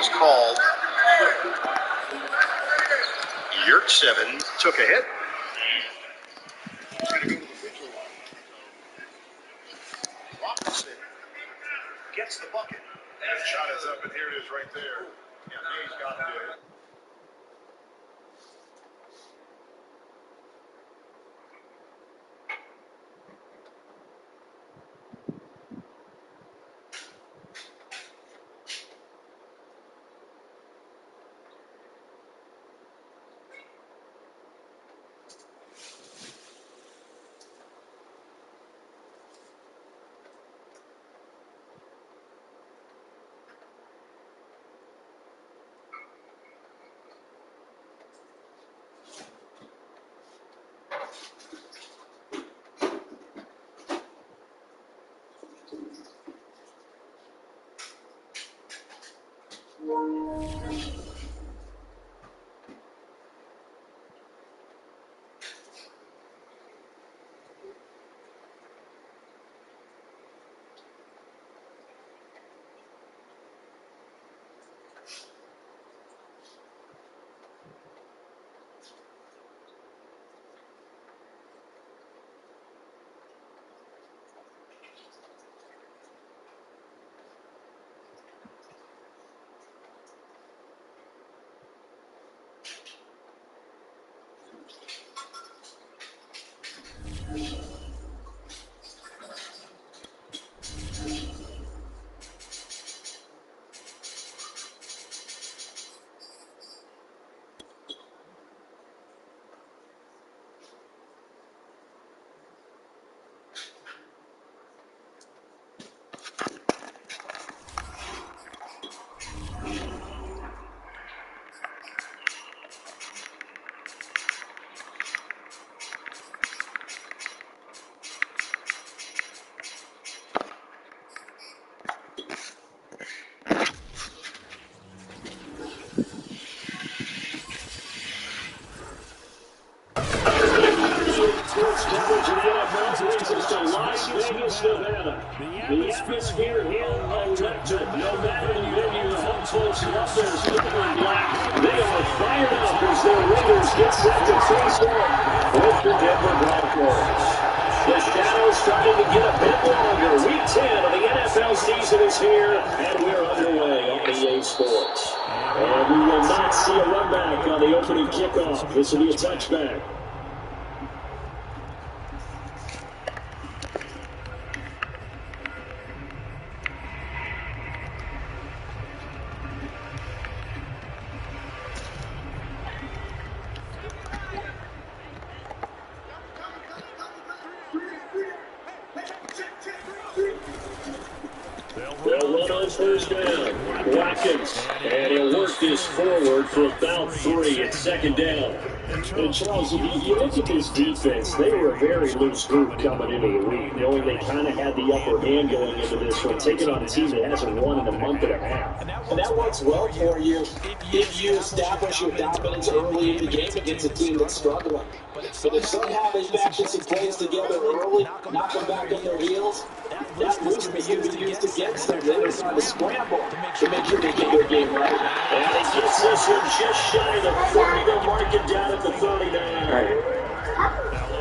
was called. Yurtseven took a hit. Robinson gets the bucket. And the shot is up, and here it is right there. Yeah, Hayes got it. The atmosphere here electric. No matter the venue, how close the others blue and black, they are fired up as their Raiders get set to face off with the Denver Broncos. The shadows starting to get a bit longer. Week 10 of the NFL season is here, and we're underway on EA Sports. And we will not see a run back on the opening kickoff. This will be a touchback. First down, Watkins, and he'll work this forward for about 3 at second down. And Charles, if you look at this defense, they were a very loose group coming into the week, knowing they kind of had the upper hand going into this one, taking on a team that hasn't won in a month and a half. And that works well for you if you establish your dominance early in the game against a team that's struggling. But if somehow they factor some plays together early, knock them back on their heels, that roost may be used against them. Then they're trying to scramble to make sure they get their game right. And it gets this one just shy of the 40 to mark it down at the 39.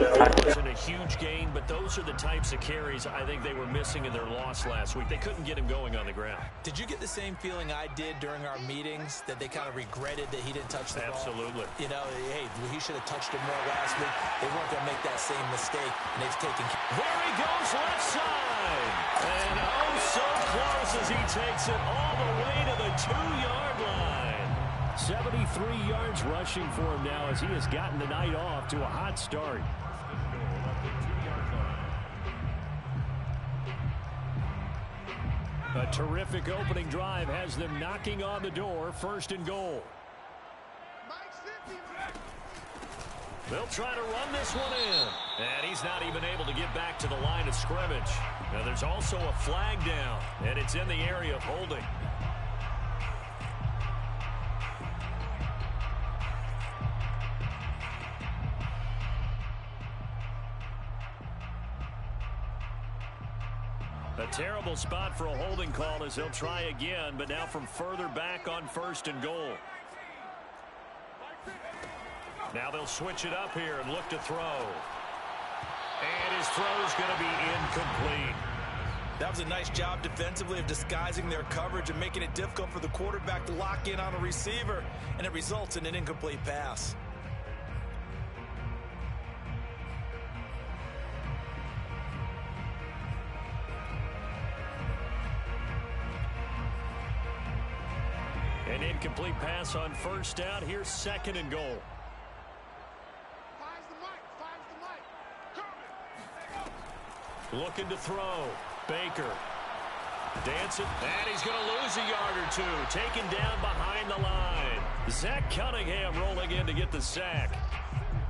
It wasn't a huge gain, but those are the types of carries I think they were missing in their loss last week. They couldn't get him going on the ground. Did you get the same feeling I did during our meetings, that they kind of regretted that he didn't touch the ball? Absolutely. You know, hey, he should have touched it more last week. They weren't going to make that same mistake, and they've taken. There he goes, left side. And oh, so close as he takes it all the way to the 2-yard line. 73 yards rushing for him now as he has gotten the night off to a hot start. A terrific opening drive has them knocking on the door, 1st and goal. They'll try to run this one in. And he's not even able to get back to the line of scrimmage. Now there's also a flag down, and it's in the area of holding. A terrible spot for a holding call as he'll try again, but now from further back on 1st and goal. Now they'll switch it up here and look to throw. And his throw's going to be incomplete. That was a nice job defensively of disguising their coverage and making it difficult for the quarterback to lock in on a receiver, and it results in an incomplete pass. An incomplete pass on 1st down. Here's 2nd and goal. Looking to throw. Baker. Dancing. And he's going to lose a yard or two. Taken down behind the line. Zach Cunningham rolling in to get the sack.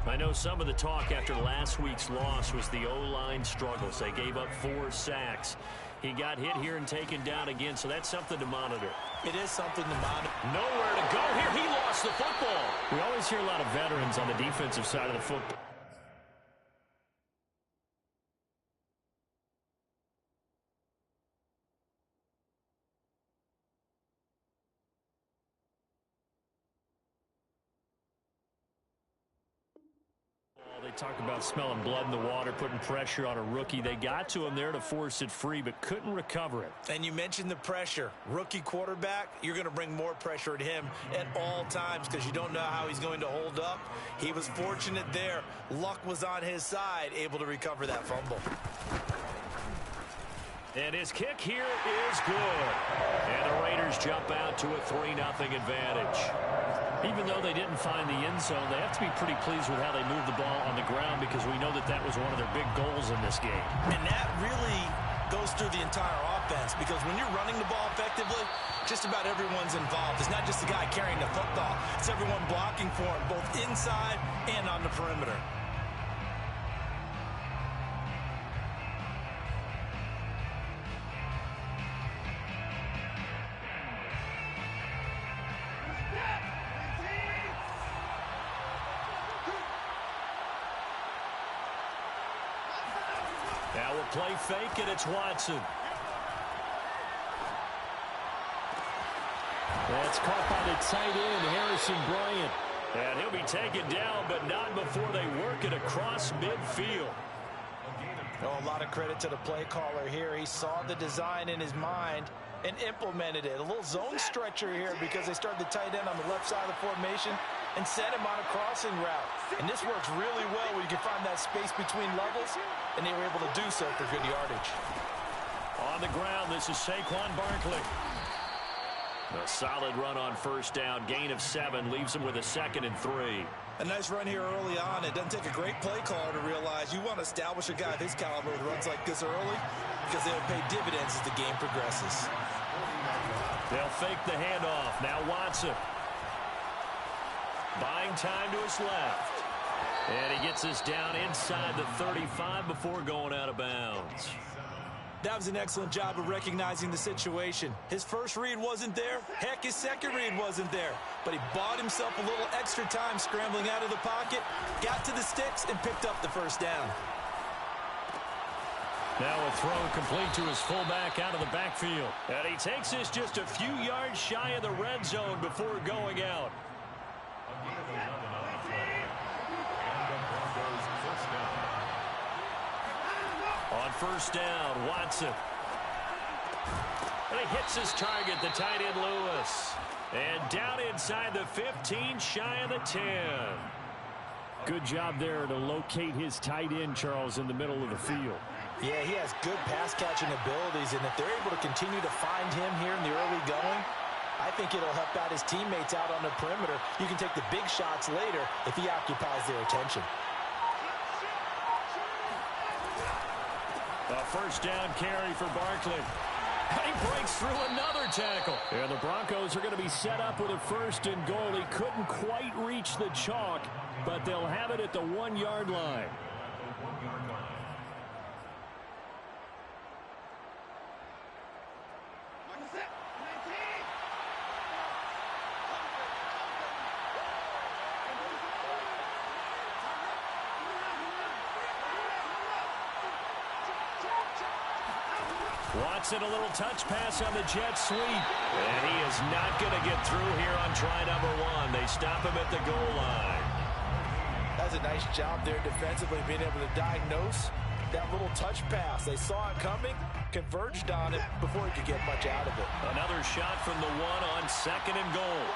I know some of the talk after last week's loss was the O-line struggles. They gave up 4 sacks. He got hit here and taken down again, so that's something to monitor. It is something to monitor. Nowhere to go here. He lost the football. We always hear a lot of veterans on the defensive side of the football. They talk about smelling blood in the water, putting pressure on a rookie. They got to him there to force it free, but couldn't recover it. And you mentioned the pressure. Rookie quarterback, you're going to bring more pressure at him at all times because you don't know how he's going to hold up. He was fortunate there. Luck was on his side, able to recover that fumble. And his kick here is good. And the Raiders jump out to a 3-0 advantage. Even though they didn't find the end zone, they have to be pretty pleased with how they moved the ball on the ground because we know that that was one of their big goals in this game. And that really goes through the entire offense because when you're running the ball effectively, just about everyone's involved. It's not just the guy carrying the football. It's everyone blocking for him, both inside and on the perimeter. Now we'll play fake, and it's Watson. That's caught by the tight end, Harrison Bryant. And he'll be taken down, but not before they work it across midfield. Oh, a lot of credit to the play caller here. He saw the design in his mind and implemented it. A little zone stretcher here because they started the tight end on the left side of the formation and sent him on a crossing route. And this works really well when you can find that space between levels, and they were able to do so for good yardage. On the ground, this is Saquon Barkley. A solid run on 1st down. Gain of 7 leaves him with a 2nd and 3. A nice run here early on. It doesn't take a great play caller to realize you want to establish a guy of his caliber with runs like this early because they'll pay dividends as the game progresses. They'll fake the handoff. Now Watson. Buying time to his left. And he gets us down inside the 35 before going out of bounds. That was an excellent job of recognizing the situation. His first read wasn't there. Heck, his second read wasn't there. But he bought himself a little extra time scrambling out of the pocket, got to the sticks, and picked up the 1st down. Now a throw complete to his fullback out of the backfield. And he takes this just a few yards shy of the red zone before going out. On 1st down, Watson. And he hits his target, the tight end Lewis. And down inside the 15, shy of the 10. Good job there to locate his tight end, Charles, in the middle of the field. Yeah, he has good pass-catching abilities, and if they're able to continue to find him here in the early going, I think it'll help out his teammates out on the perimeter. You can take the big shots later if he occupies their attention. A 1st down carry for Barkley. He breaks through another tackle. And the Broncos are going to be set up with a 1st and goal. He couldn't quite reach the chalk, but they'll have it at the 1-yard line. Watson, a little touch pass on the jet sweep. And he is not going to get through here on try number 1. They stop him at the goal line. That's a nice job there defensively, being able to diagnose that little touch pass. They saw it coming, converged on it before he could get much out of it. Another shot from the 1 on 2nd and goal.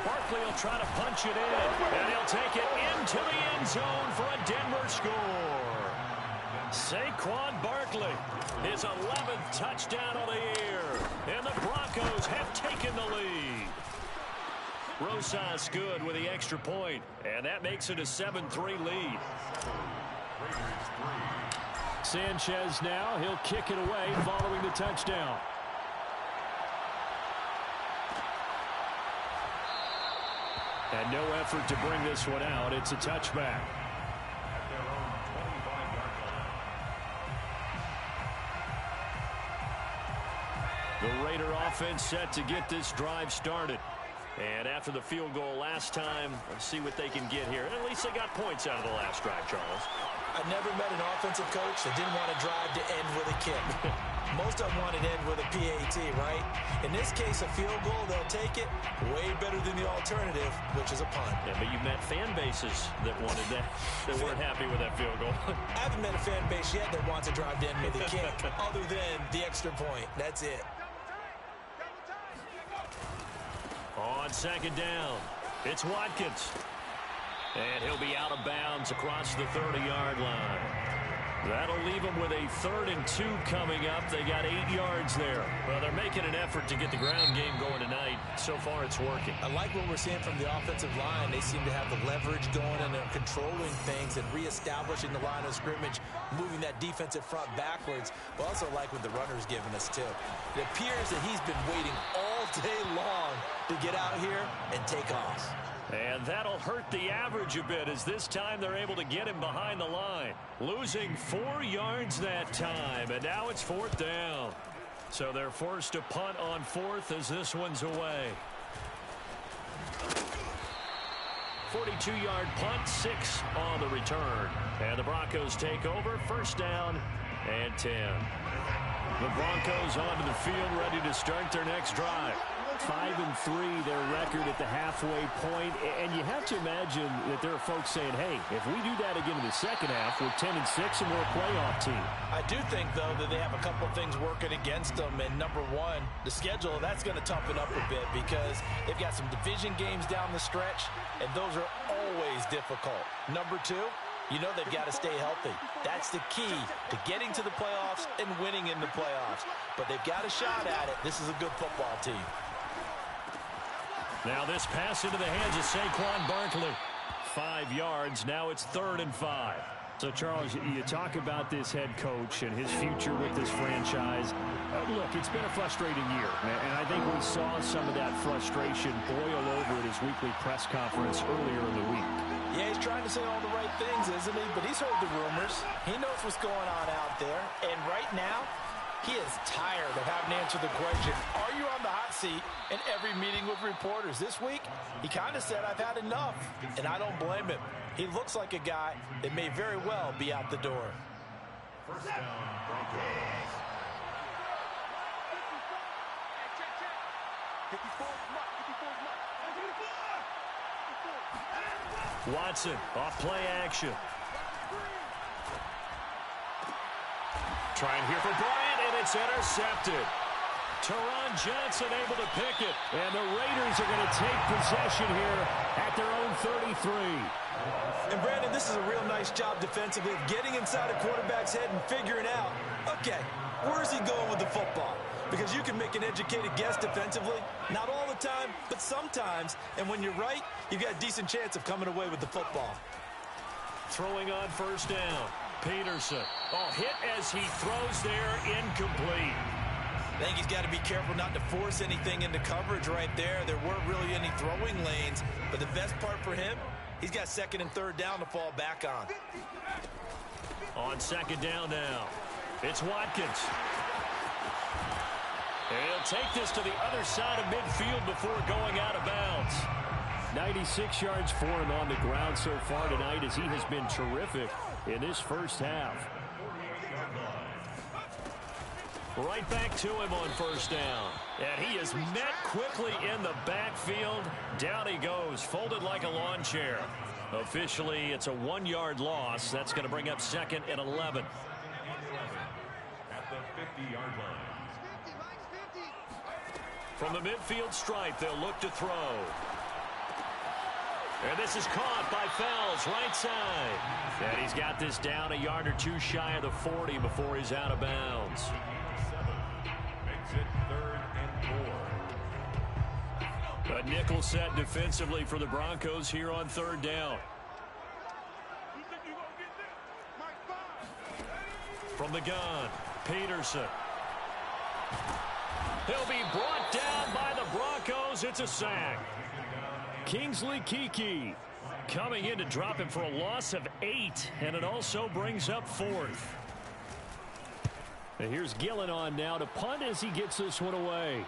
Barkley will try to punch it in, and he'll take it into the end zone for a Denver score. Saquon Barkley, his 11th touchdown of the year, and the Broncos have taken the lead. Rosas good with the extra point, and that makes it a 7-3 lead. Sanchez now, he'll kick it away following the touchdown. And no effort to bring this one out. It's a touchback. The Raider offense set to get this drive started. And after the field goal last time, let's see what they can get here. And at least they got points out of the last drive, Charles. I never met an offensive coach that didn't want to drive to end with a kick. Most of them want to end with a PAT, right? In this case, a field goal, they'll take it. Way better than the alternative, which is a punt. Yeah, but you met fan bases that wanted that, that weren't happy with that field goal. I haven't met a fan base yet that wants to drive to end with a kick, other than the extra point. That's it. On 2nd down, it's Watkins. And he'll be out of bounds across the 30-yard line. That'll leave them with a 3rd and 2 coming up. They got 8 yards there. Well, they're making an effort to get the ground game going tonight. So far, it's working. I like what we're seeing from the offensive line. They seem to have the leverage going, and they're controlling things and reestablishing the line of scrimmage, moving that defensive front backwards. But also like what the runner's giving us, too. It appears that he's been waiting all day long to get out here and take off. And that'll hurt the average a bit, as this time they're able to get him behind the line. Losing 4 yards that time, and now it's 4th down. So they're forced to punt on 4th as this one's away. 42-yard punt, 6 on the return. And the Broncos take over, 1st down and 10. The Broncos onto the field, ready to start their next drive. 5-3, their record at the halfway point, and you have to imagine that there are folks saying, hey, if we do that again in the second half, we're 10-6 and we're a playoff team. I do think, though, that they have a couple of things working against them, and number one, the schedule, that's going to toughen up a bit because they've got some division games down the stretch, and those are always difficult. Number two, you know they've got to stay healthy. That's the key to getting to the playoffs and winning in the playoffs. But they've got a shot at it. This is a good football team. Now this pass into the hands of Saquon Barkley. 5 yards. Now it's 3rd and 5. So, Charles, you talk about this head coach and his future with this franchise. Look, it's been a frustrating year, and I think we saw some of that frustration boil over at his weekly press conference earlier in the week. Yeah, he's trying to say all the right things, isn't he? But he's heard the rumors. He knows what's going on out there. And right now, he is tired of having to answer the question, are you on the hot seat in every meeting with reporters? This week, he kind of said, I've had enough. And I don't blame him. He looks like a guy that may very well be out the door. 1st down, Broncos. Watson off play action. Trying here for Bryant, and it's intercepted. Teron Johnson able to pick it, and the Raiders are going to take possession here at their own 33. And Brandon, this is a real nice job defensively of getting inside a quarterback's head and figuring out, okay, where's he going with the football? Because you can make an educated guess defensively, not all the time, but sometimes. And when you're right, you've got a decent chance of coming away with the football. Throwing on 1st down. Peterson. Oh, hit as he throws there, incomplete. I think he's got to be careful not to force anything into coverage right there. There weren't really any throwing lanes, but the best part for him, he's got 2nd and 3rd down to fall back on. On 2nd down now, it's Watkins. And he'll take this to the other side of midfield before going out of bounds. 96 yards for him on the ground so far tonight, as he has been terrific in this first half. Right back to him on first down. And he is met quickly in the backfield. Down he goes, folded like a lawn chair. Officially, it's a 1-yard loss. That's going to bring up 2nd and 11. At the 50-yard line. From the midfield stripe, they'll look to throw. And this is caught by Fells, right side. And he's got this down a yard or two shy of the 40 before he's out of bounds. 7 makes it 3rd and 4. A nickel set defensively for the Broncos here on 3rd down. From the gun, Peterson. He'll be brought down by the Broncos. It's a sack. Kingsley Keke coming in to drop him for a loss of 8, and it also brings up 4th. And here's Gillen on now to punt as he gets this one away.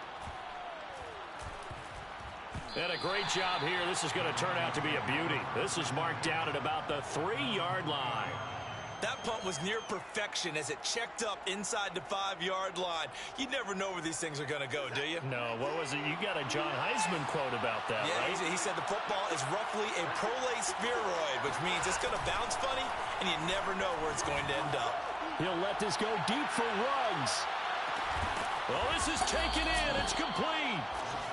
And a great job here. This is going to turn out to be a beauty. This is marked down at about the 3-yard line. That punt was near perfection as it checked up inside the 5-yard line. You never know where these things are going to go, do you? No, what was it? You got a John Heisman quote about that, yeah, right? He said the football is roughly a prolate spheroid, which means it's going to bounce funny, and you never know where it's going to end up. He'll let this go deep for Ruggs. Well, this is taken in. It's complete.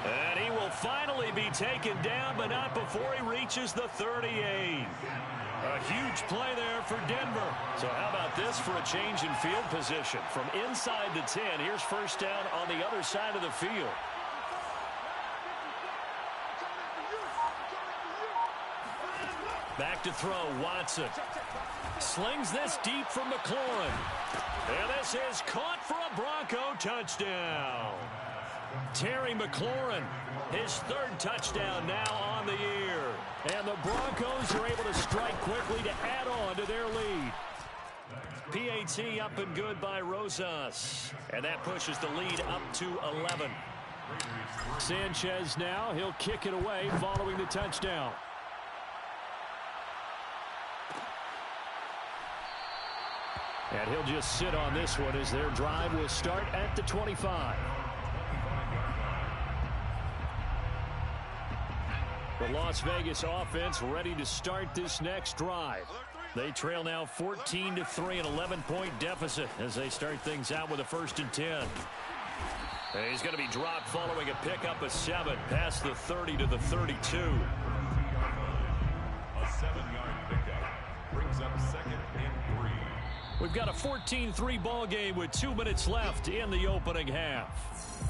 And he will finally be taken down, but not before he reaches the 38. A huge play there for Denver. So how about this for a change in field position? From inside the 10, here's first down on the other side of the field. Back to throw, Watson. Slings this deep from McLaurin. And this is caught for a Bronco touchdown. Terry McLaurin, his 3rd touchdown now on the year. And the Broncos are able to strike quickly to add on to their lead. PAT up and good by Rosas. And that pushes the lead up to 11. Sanchez now, he'll kick it away following the touchdown. And he'll just sit on this one as their drive will start at the 25. The Las Vegas offense ready to start this next drive. They trail now 14-3, an 11-point deficit as they start things out with a 1st and 10. And he's going to be dropped following a pickup of 7 past the 30 to the 32. A 7-yard pickup brings up 2nd and 3. We've got a 14-3 ball game with 2 minutes left in the opening half.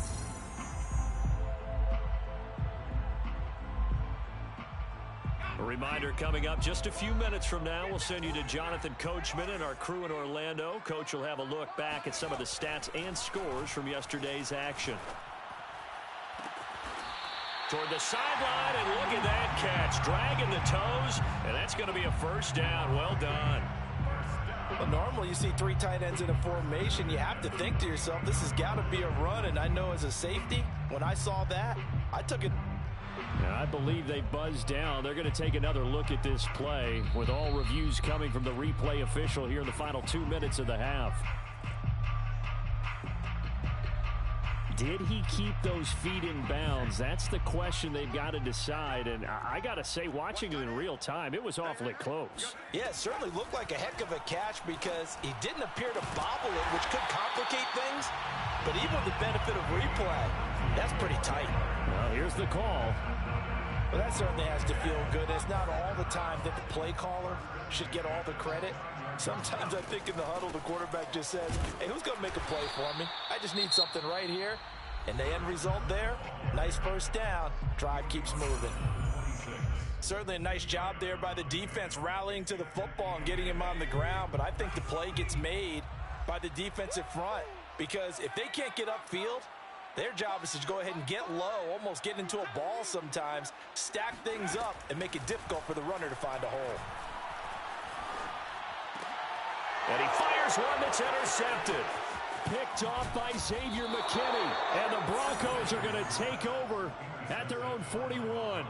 A reminder coming up just a few minutes from now. We'll send you to Jonathan Coachman and our crew in Orlando. Coach will have a look back at some of the stats and scores from yesterday's action. Toward the sideline, and look at that catch. Dragging the toes, and that's going to be a first down. Well done. Well, normally you see 3 tight ends in a formation. You have to think to yourself, this has got to be a run. And I know as a safety, when I saw that, I took it. Now, I believe they buzzed down. They're going to take another look at this play with all reviews coming from the replay official here in the final 2 minutes of the half. Did he keep those feet in bounds? That's the question they've got to decide. And I got to say, watching it in real time, it was awfully close. Yeah, it certainly looked like a heck of a catch because he didn't appear to bobble it, which could complicate things. But even with the benefit of replay, that's pretty tight. Well, here's the call. Well, that certainly has to feel good. It's not all the time that the play caller should get all the credit. Sometimes I think in the huddle, the quarterback just says, hey, who's going to make a play for me? I just need something right here. And the end result there, nice first down. Drive keeps moving. Certainly a nice job there by the defense rallying to the football and getting him on the ground. But I think the play gets made by the defensive front. Because if they can't get upfield, their job is to go ahead and get low, almost get into a ball sometimes, stack things up, and make it difficult for the runner to find a hole. And he fires one that's intercepted. Picked off by Xavier McKinney. And the Broncos are going to take over at their own 41.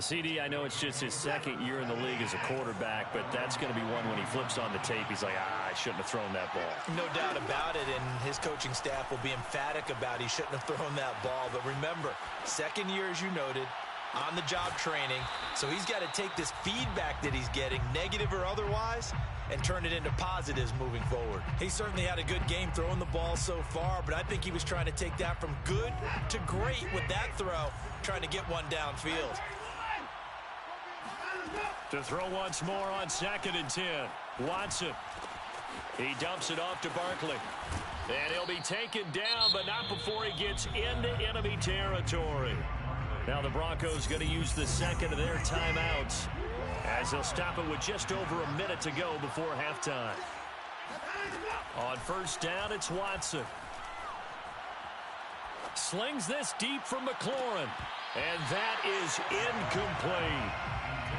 CD, I know it's just his second year in the league as a quarterback, but that's going to be one when he flips on the tape. He's like, I shouldn't have thrown that ball. No doubt about it, and his coaching staff will be emphatic about he shouldn't have thrown that ball. But remember, second year, as you noted, on-the-job training, so he's got to take this feedback that he's getting, negative or otherwise, and turn it into positives moving forward. He certainly had a good game throwing the ball so far, but I think he was trying to take that from good to great with that throw, trying to get one downfield. To throw once more on 2nd and 10. Watson. He dumps it off to Barkley. And he'll be taken down, but not before he gets into enemy territory. Now the Broncos going to use the second of their timeouts as they'll stop it with just over a minute to go before halftime. On 1st down, it's Watson. Slings this deep from McLaurin. And that is incomplete.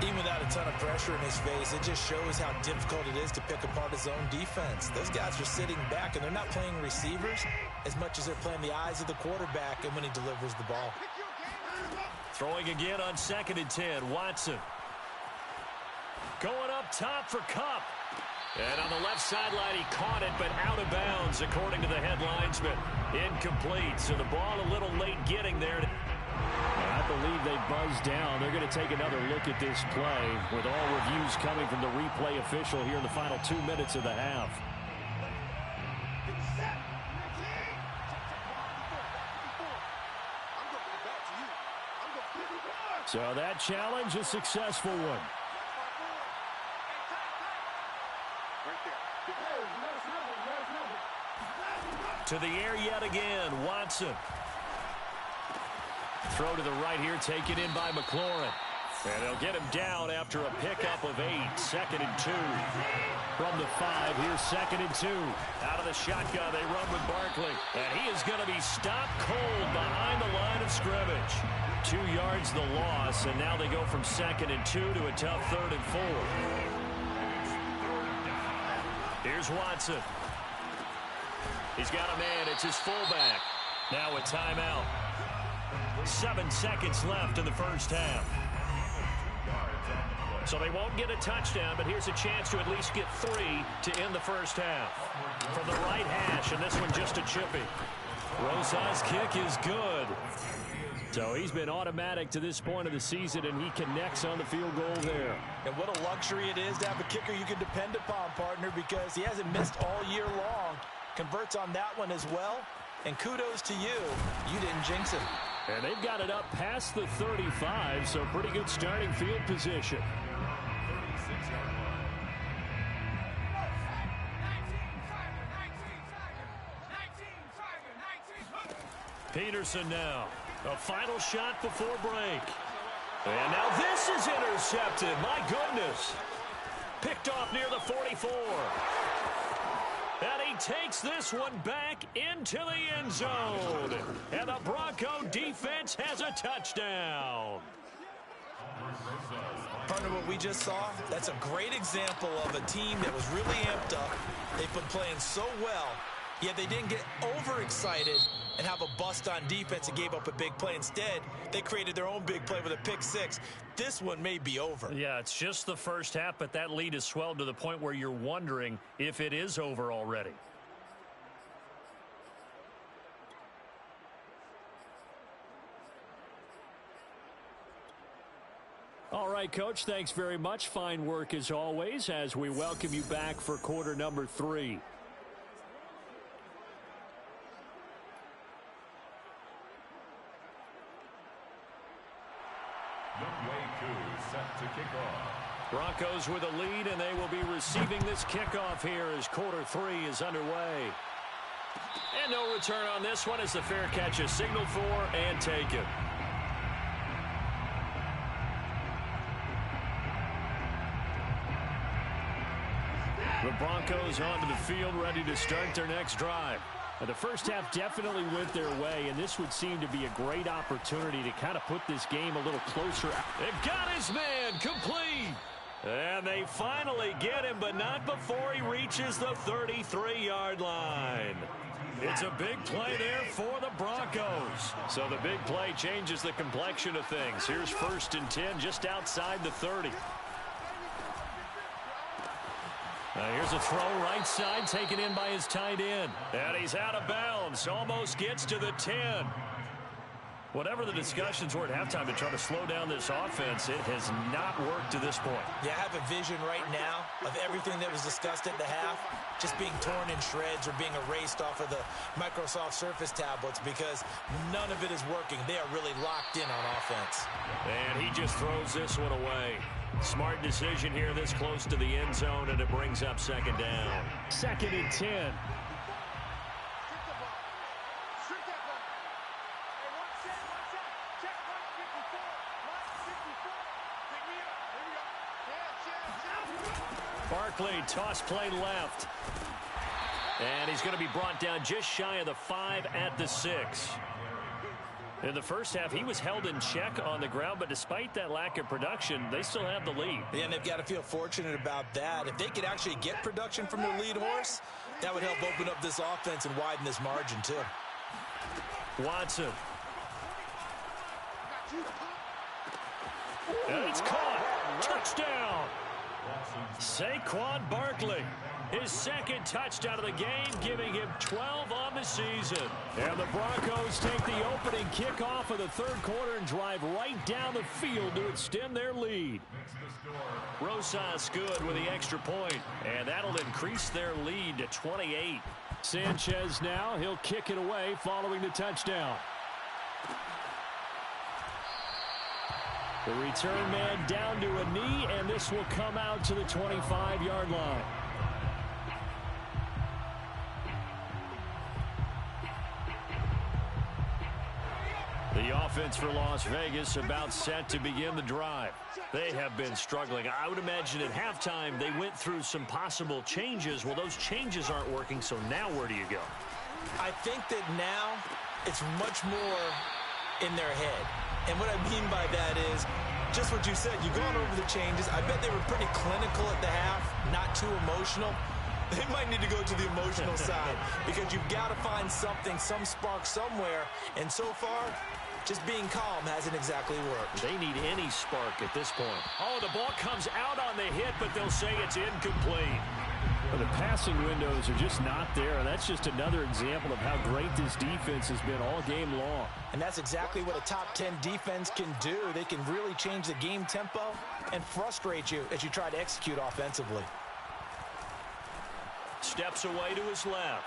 Even without a ton of pressure in his face, it just shows how difficult it is to pick apart his own defense. Those guys are sitting back, and they're not playing receivers as much as they're playing the eyes of the quarterback and when he delivers the ball. Throwing again on 2nd and 10, Watson. Going up top for Kupp. And on the left sideline, he caught it, but out of bounds, according to the head linesman. Incomplete, so the ball a little late getting there. I believe they buzzed down. They're going to take another look at this play with all reviews coming from the replay official here in the final 2 minutes of the half. So that challenge, a successful one. To the air yet again, Watson. Throw to the right here, taken in by McLaurin. And they'll get him down after a pickup of 8. 2nd and 2. From the 5, here's 2nd and 2. Out of the shotgun, they run with Barkley. And he is going to be stopped cold behind the line of scrimmage. 2 yards the loss, and now they go from 2nd and 2 to a tough 3rd and 4. Here's Watson. He's got a man. It's his fullback. Now a timeout. 7 seconds left in the first half. So they won't get a touchdown, but here's a chance to at least get 3 to end the first half. From the right hash, and this one just a chippy. Rosa's kick is good. So he's been automatic to this point of the season, and he connects on the field goal there. And what a luxury it is to have a kicker you can depend upon, partner, because he hasn't missed all year long. Converts on that one as well. And kudos to you. You didn't jinx him. And they've got it up past the 35, so pretty good starting field position. Peterson now. A final shot before break. And now this is intercepted. My goodness. Picked off near the 44. And he takes this one back into the end zone. And the Bronco defense has a touchdown. Partner, what we just saw, that's a great example of a team that was really amped up. They've been playing so well, yet they didn't get overexcited and have a bust on defense and gave up a big play. Instead, they created their own big play with a pick-6. This one may be over. Yeah, it's just the first half, but that lead has swelled to the point where you're wondering if it is over already. All right, Coach, thanks very much. Fine work as always as we welcome you back for quarter number 3. Set to kick off. Broncos with a lead, and they will be receiving this kickoff here as quarter 3 is underway. And no return on this one as the fair catch is signaled for and taken. The Broncos onto the field, ready to start their next drive. Now, the first half definitely went their way, and this would seem to be a great opportunity to kind of put this game a little closer. They've got his man complete. And they finally get him, but not before he reaches the 33-yard line. It's a big play there for the Broncos. So the big play changes the complexion of things. Here's 1st and 10 just outside the 30. Here's a throw right side taken in by his tight end. And he's out of bounds. Almost gets to the 10. Whatever the discussions were at halftime to try to slow down this offense, it has not worked to this point. Yeah, I have a vision right now of everything that was discussed at the half just being torn in shreds or being erased off of the Microsoft Surface tablets because none of it is working. They are really locked in on offense. And he just throws this one away. Smart decision here this close to the end zone, and it brings up 2nd down. 2nd and 10. Barkley, toss play left. And he's going to be brought down just shy of the 5 at the 6. In the first half, he was held in check on the ground, but despite that lack of production, they still have the lead. Yeah, and they've got to feel fortunate about that. If they could actually get production from their lead horse, that would help open up this offense and widen this margin, too. Watson. And it's caught. Touchdown. Saquon Barkley. His 2nd touchdown of the game, giving him 12 on the season. And the Broncos take the opening kickoff of the 3rd quarter and drive right down the field to extend their lead. Rosas good with the extra point, and that'll increase their lead to 28. Sanchez now, he'll kick it away following the touchdown. The return man down to a knee, and this will come out to the 25-yard line. The offense for Las Vegas about set to begin the drive. They have been struggling. I would imagine at halftime they went through some possible changes. Well, those changes aren't working, so now where do you go? I think that now it's much more in their head. And what I mean by that is just what you said. You've gone over the changes. I bet they were pretty clinical at the half, not too emotional. They might need to go to the emotional side because you've got to find something, some spark somewhere. And so far, just being calm hasn't exactly worked. They need any spark at this point. Oh, the ball comes out on the hit, but they'll say it's incomplete. Well, the passing windows are just not there, and that's just another example of how great this defense has been all game long. And that's exactly what a top 10 defense can do. They can really change the game tempo and frustrate you as you try to execute offensively. Steps away to his left.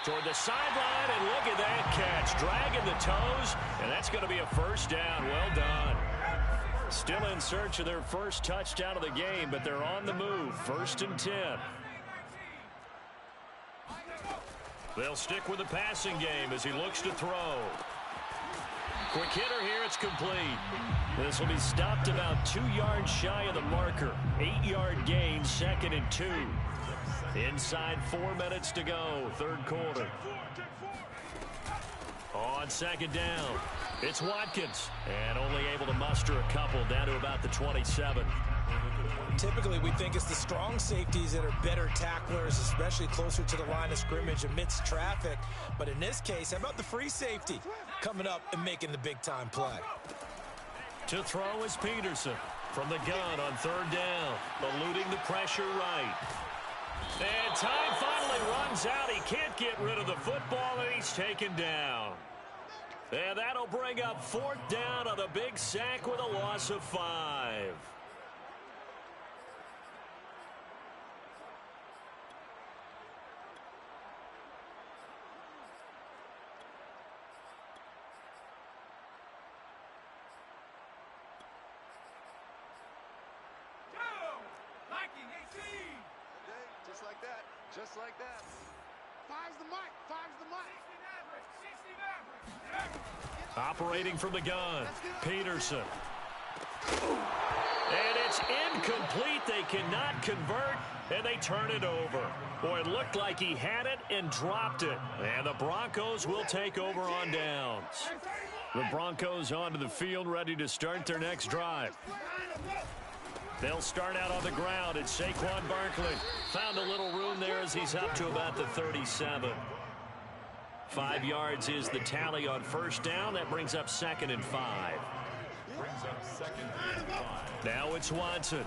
Toward the sideline, and look at that catch. Dragging the toes, and that's going to be a 1st down. Well done. Still in search of their first touchdown of the game, but they're on the move. 1st and 10. They'll stick with the passing game as he looks to throw. Quick hitter here, it's complete. This will be stopped about 2 yards shy of the marker. 8-yard gain, 2nd and 2. Inside 4 minutes to go, 3rd quarter. On 2nd down, it's Watkins, and only able to muster a couple down to about the 27. Typically, we think it's the strong safeties that are better tacklers, especially closer to the line of scrimmage amidst traffic. But in this case, how about the free safety coming up and making the big-time play? To throw is Peterson from the gun on 3rd down, eluding the pressure right. And time finally runs out. He can't get rid of the football, and he's taken down. And that'll bring up 4th down on the big sack with a loss of 5. Just like that. Just like that. Five's the mic. Five's the mic. Operating from the gun, Peterson. And it's incomplete. They cannot convert, and they turn it over. Boy, it looked like he had it and dropped it. And the Broncos will take over on downs. The Broncos onto the field, ready to start their next drive. They'll start out on the ground, and Saquon Barkley found a little room there as he's up to about the 37. 5 yards is the tally on first down. That brings up 2nd and 5. Brings up 2nd and 5. Now it's Watson.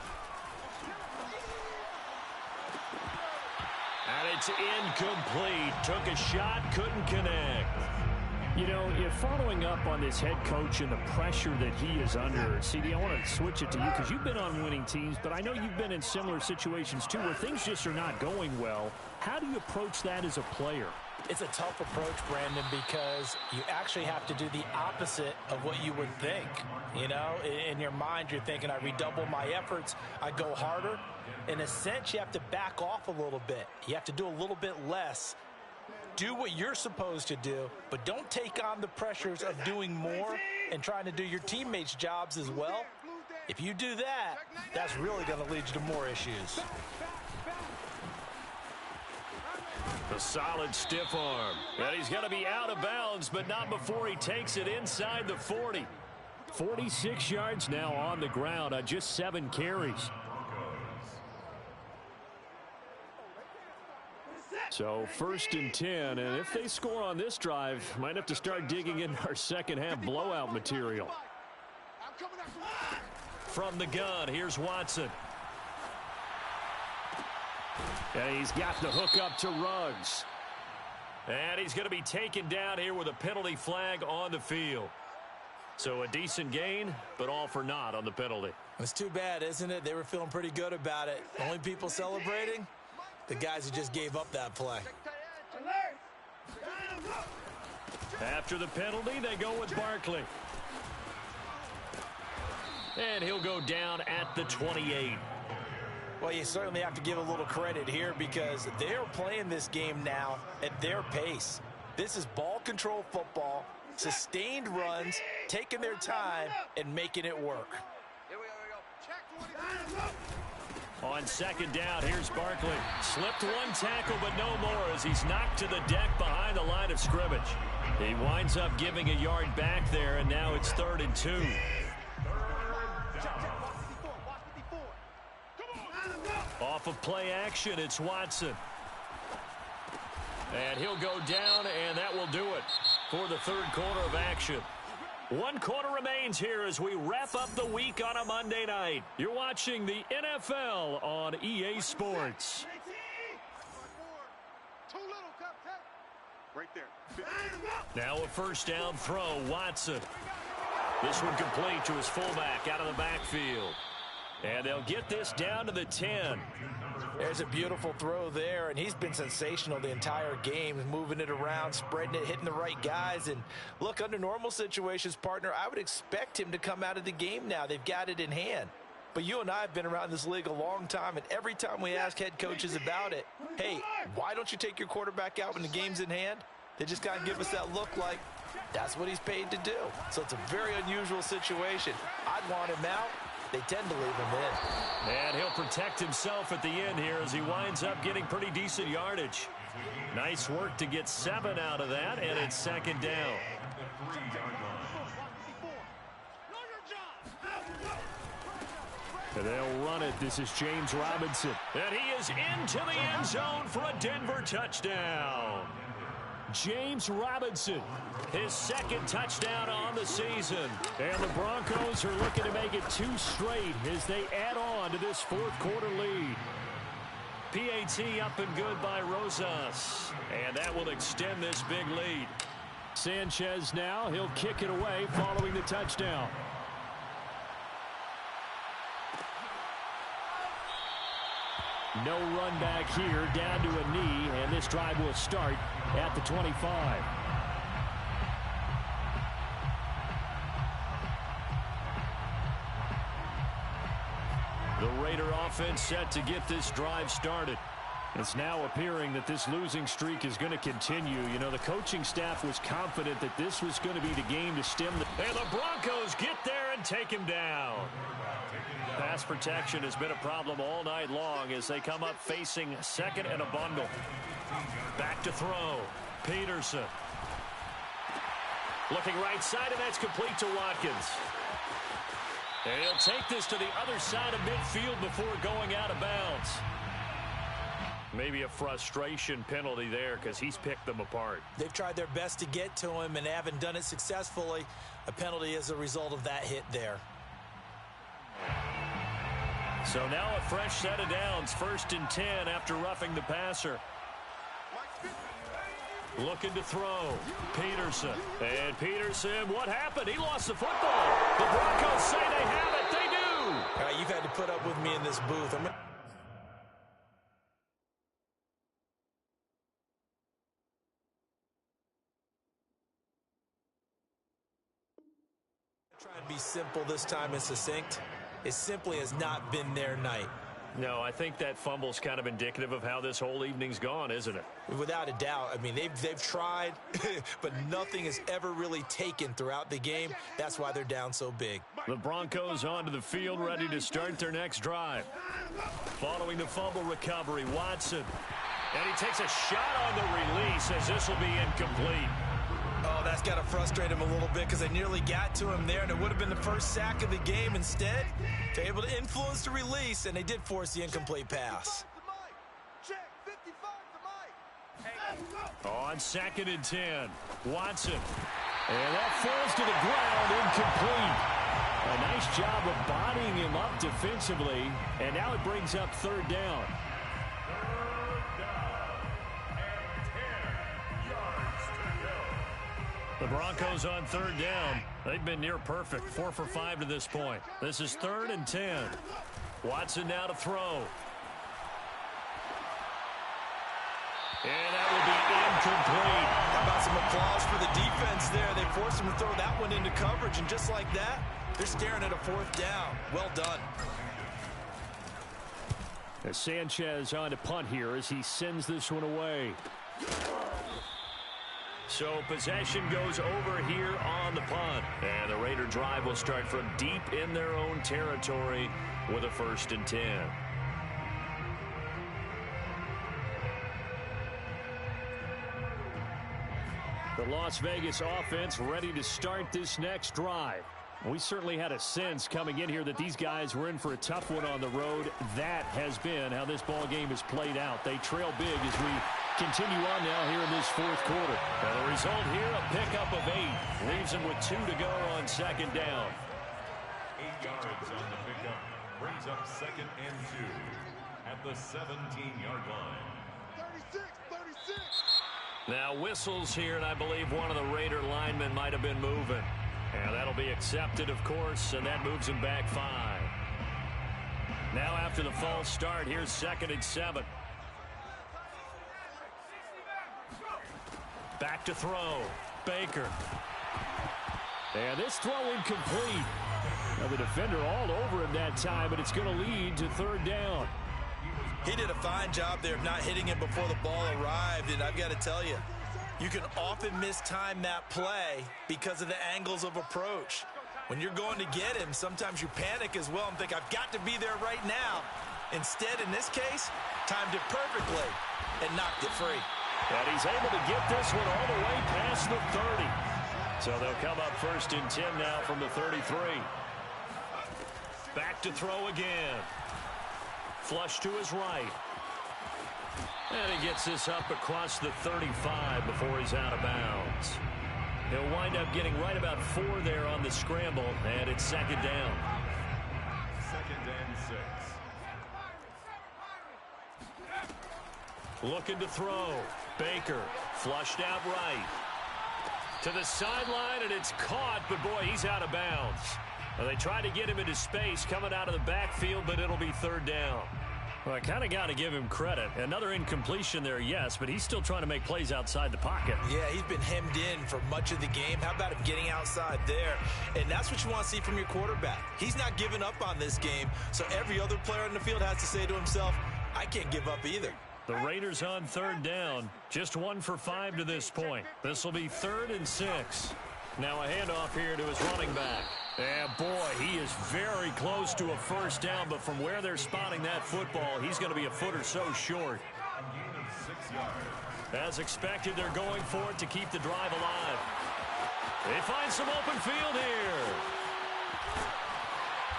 And it's incomplete. Took a shot, couldn't connect. You know, if following up on this head coach and the pressure that he is under, CD, I want to switch it to you because you've been on winning teams, but I know you've been in similar situations too where things just are not going well. How do you approach that as a player? It's a tough approach, Brandon, because you actually have to do the opposite of what you would think. You know, in your mind, you're thinking, I redouble my efforts, I go harder. In a sense, you have to back off a little bit. You have to do a little bit less. Do what you're supposed to do, but don't take on the pressures of doing more and trying to do your teammates' jobs as well. If you do that, that's really going to lead you to more issues. A solid stiff arm. And he's going to be out of bounds, but not before he takes it inside the 40. 46 yards now on the ground on just 7 carries. So 1st and 10, and if they score on this drive, might have to start digging in our second half blowout material. From the gun, here's Watson. And he's got the hook up to Ruggs. And he's going to be taken down here with a penalty flag on the field. So a decent gain, but all for naught on the penalty. It's too bad, isn't it? They were feeling pretty good about it. Only people celebrating? The guys who just gave up that play. After the penalty, they go with Barkley. And he'll go down at the 28. Well, you certainly have to give a little credit here because they're playing this game now at their pace. This is ball control football, sustained runs, taking their time, and making it work. Here we go. Check. On 2nd down, here's Barkley. Slipped one tackle, but no more as he's knocked to the deck behind the line of scrimmage. He winds up giving a yard back there, and now it's 3rd and 2. Off of play action, it's Watson. And he'll go down, and that will do it for the 3rd quarter of action. 1 quarter remains here as we wrap up the week on a Monday night. You're watching the NFL on EA Sports. Right there. Now a 1st down throw, Watson. This one complete to his fullback out of the backfield. And they'll get this down to the 10. There's a beautiful throw there, and he's been sensational the entire game, moving it around, spreading it, hitting the right guys. And look, under normal situations, partner, I would expect him to come out of the game now. They've got it in hand. But you and I have been around this league a long time, and every time we ask head coaches about it, hey, why don't you take your quarterback out when the game's in hand? They just kind of give us that look like that's what he's paid to do. So it's a very unusual situation. I'd want him out. They tend to leave him in. And he'll protect himself at the end here as he winds up getting pretty decent yardage. Nice work to get 7 out of that, and it's 2nd down. And they'll run it. This is James Robinson. And he is into the end zone for a Denver touchdown. James Robinson, his 2nd touchdown on the season. And the Broncos are looking to make it 2 straight as they add on to this 4th quarter lead. PAT up and good by Rosas. And that will extend this big lead. Sanchez now, he'll kick it away following the touchdown. No run back here, down to a knee, and this drive will start at the 25. The Raider offense set to get this drive started. It's now appearing that this losing streak is going to continue. You know, the coaching staff was confident that this was going to be the game to stem the... And the Broncos get there and take him down. Pass protection has been a problem all night long as they come up facing 2nd and a bundle. Back to throw. Peterson. Looking right side, and that's complete to Watkins. And he'll take this to the other side of midfield before going out of bounds. Maybe a frustration penalty there because he's picked them apart. They've tried their best to get to him and haven't done it successfully. A penalty as a result of that hit there. So now a fresh set of downs. 1st and 10 after roughing the passer. Looking to throw. Peterson. And Peterson, what happened? He lost the football. The Broncos say they have it. They do. All right, you've had to put up with me in this booth. Try and be simple this time and succinct. It simply has not been their night. No, I think that fumble's kind of indicative of how this whole evening's gone, isn't it? Without a doubt. I mean, they've tried, but nothing is ever really taken throughout the game. That's why they're down so big. The Broncos onto the field, ready to start their next drive. Following the fumble recovery, Watson. And he takes a shot on the release as this will be incomplete. Oh, that's got to frustrate him a little bit because they nearly got to him there, and it would have been the first sack of the game. Instead, they're able to influence the release, and they did force the incomplete pass. On 2nd and 10, Watson. And that falls to the ground, incomplete. A nice job of bodying him up defensively, and now it brings up 3rd down. The Broncos on 3rd down. They've been near perfect, 4 for 5 to this point. This is 3rd and 10. Watson now to throw. And that will be incomplete. How about some applause for the defense there? They forced him to throw that one into coverage, and just like that, they're staring at a 4th down. Well done. As Sanchez on to punt here as he sends this one away. So possession goes over here on the punt. And the Raider drive will start from deep in their own territory with a 1st and 10. The Las Vegas offense ready to start this next drive. We certainly had a sense coming in here that these guys were in for a tough one on the road. That has been how this ball game has played out. They trail big as we continue on now here in this 4th quarter. And the result here, a pickup of 8. Leaves them with 2 to go on 2nd down. 8 yards on the pickup. Brings up 2nd and 2 at the 17-yard line. 36. Now whistles here, and I believe one of the Raider linemen might have been moving. And that'll be accepted, of course, and that moves him back 5. Now after the false start, here's 2nd and 7. Back to throw. Baker. And this throw incomplete. Now the defender all over him that time, but it's going to lead to 3rd down. He did a fine job there of not hitting him before the ball arrived, and I've got to tell you, you can often mistime that play because of the angles of approach. When you're going to get him, sometimes you panic as well and think, I've got to be there right now. Instead, in this case, timed it perfectly and knocked it free. And he's able to get this one all the way past the 30. So they'll come up 1st and 10 now from the 33. Back to throw again. Flush to his right. And he gets this up across the 35 before he's out of bounds. He'll wind up getting right about 4 there on the scramble, and it's 2nd down. 2nd and 6. Looking to throw. Baker flushed out right. To the sideline, and it's caught, but boy, he's out of bounds. Well, they try to get him into space coming out of the backfield, but it'll be 3rd down. Well, I kind of got to give him credit. Another incompletion there, yes, but he's still trying to make plays outside the pocket. Yeah, he's been hemmed in for much of the game. How about him getting outside there? And that's what you want to see from your quarterback. He's not giving up on this game, so every other player on the field has to say to himself, I can't give up either. The Raiders on 3rd down, just 1 for 5 to this point. This will be 3rd and 6. Now a handoff here to his running back. And boy, he is very close to a 1st down, but from where they're spotting that football, he's going to be a foot or so short. As expected, they're going for it to keep the drive alive. They find some open field here.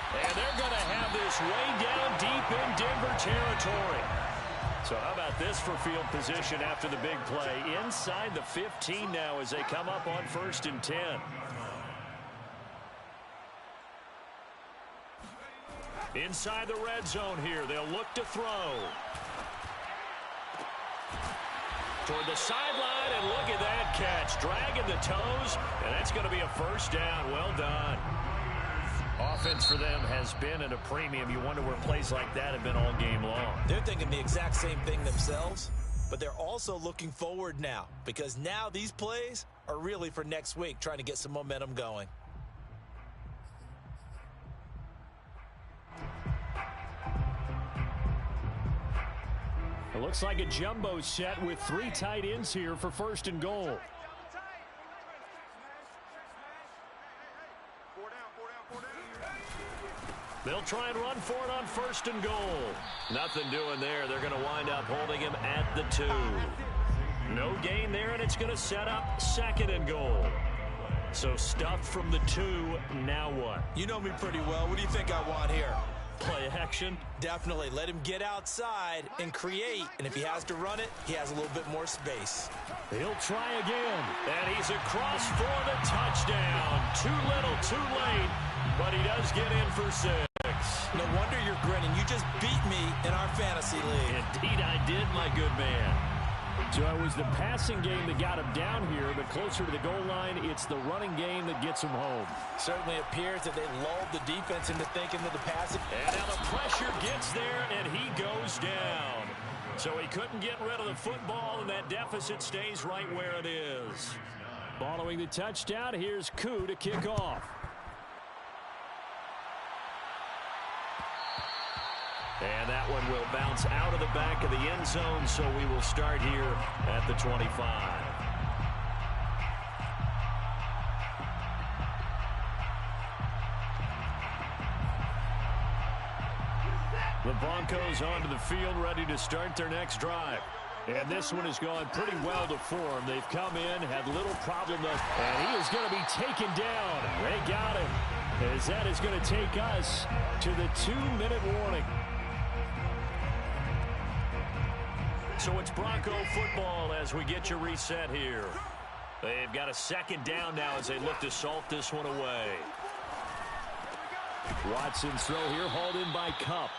And they're going to have this way down deep in Denver territory. So how about this for field position after the big play? Inside the 15 now as they come up on 1st and 10. Inside the red zone here. They'll look to throw. Toward the sideline, and look at that catch. Dragging the toes, and that's going to be a 1st down. Well done. Offense for them has been at a premium. You wonder where plays like that have been all game long. They're thinking the exact same thing themselves, but they're also looking forward now because now these plays are really for next week, trying to get some momentum going. It looks like a jumbo set with 3 tight ends here for 1st and goal. They'll try and run for it on 1st and goal. Nothing doing there. They're going to wind up holding him at the 2. No gain there, and it's going to set up 2nd and goal. So stuffed from the 2, now what? You know me pretty well. What do you think I want here? Play action? Definitely. Let him get outside and create. And if he has to run it, he has a little bit more space. He'll try again. And he's across for the touchdown. Too little, too late. But he does get in for 6. No wonder you're grinning. You just beat me in our fantasy league. Indeed I did, my good man. So it was the passing game that got him down here, but closer to the goal line, it's the running game that gets him home. Certainly appears that they lulled the defense into thinking that the passing. And now the pressure gets there, and he goes down. So he couldn't get rid of the football, and that deficit stays right where it is. Following the touchdown, here's Koo to kick off. And that one will bounce out of the back of the end zone, so we will start here at the 25. The Broncos onto the field, ready to start their next drive. And this one has gone pretty well to form. They've come in, had little problem, and he is going to be taken down. They got him, as that is going to take us to the 2-minute warning. So it's Bronco football as we get you reset here. They've got a 2nd down now as they look to salt this one away. Watson's throw here hauled in by Kupp.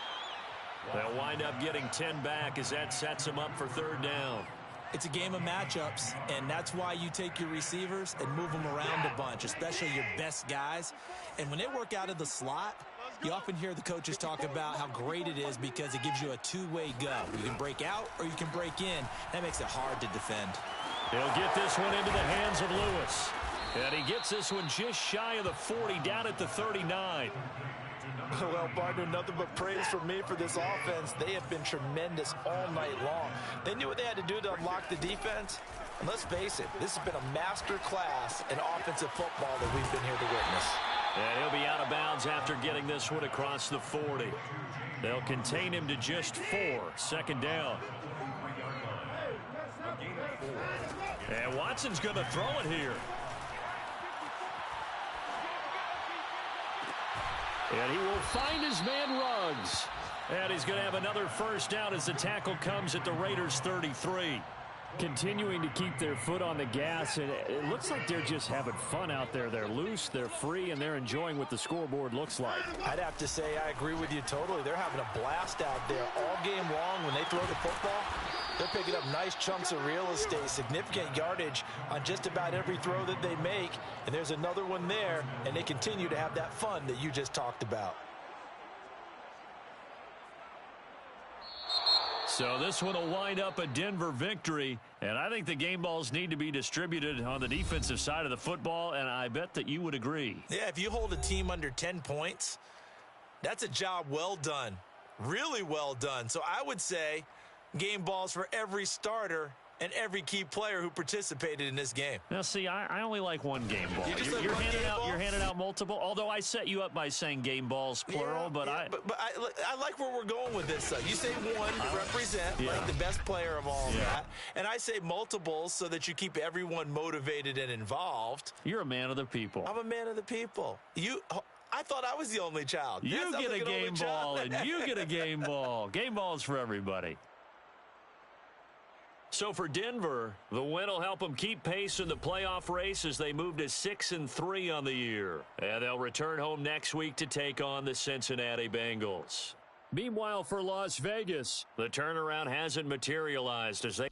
They'll wind up getting 10 back as that sets them up for 3rd down. It's a game of matchups, and that's why you take your receivers and move them around a bunch, especially your best guys. And when they work out of the slot, you often hear the coaches talk about how great it is because it gives you a two-way go. You can break out or you can break in. That makes it hard to defend. He'll get this one into the hands of Lewis. And he gets this one just shy of the 40, down at the 39. Well, partner, nothing but praise for me for this offense. They have been tremendous all night long. They knew what they had to do to unlock the defense. And let's face it, this has been a master class in offensive football that we've been here to witness. And he'll be out of bounds after getting this one across the 40. They'll contain him to just 4. 2nd down. And Watson's going to throw it here. And he will find his man Ruggs. And he's going to have another 1st down as the tackle comes at the Raiders' 33. Continuing to keep their foot on the gas, and it looks like they're just having fun out there. They're loose, they're free, and they're enjoying what the scoreboard looks like. I'd have to say I agree with you totally. They're having a blast out there all game long. When they throw the football, they're picking up nice chunks of real estate, significant yardage on just about every throw that they make. And there's another one there, and they continue to have that fun that you just talked about. So this one will wind up a Denver victory, and I think the game balls need to be distributed on the defensive side of the football, and I bet that you would agree. Yeah, if you hold a team under 10 points, that's a job well done, really well done. So I would say game balls for every starter and every key player who participated in this game. Now, see, I only like one game ball. You're handing out multiple. Although I set you up by saying game balls plural, but I like where we're going with this. You say one to represent like the best player of all that, and I say multiples so that you keep everyone motivated and involved. You're a man of the people. I'm a man of the people. I thought I was the only child. You get a game ball, and you get a game ball. Game balls for everybody. So for Denver, the win will help them keep pace in the playoff race as they move to 6-3 on the year. And they'll return home next week to take on the Cincinnati Bengals. Meanwhile, for Las Vegas, the turnaround hasn't materialized as they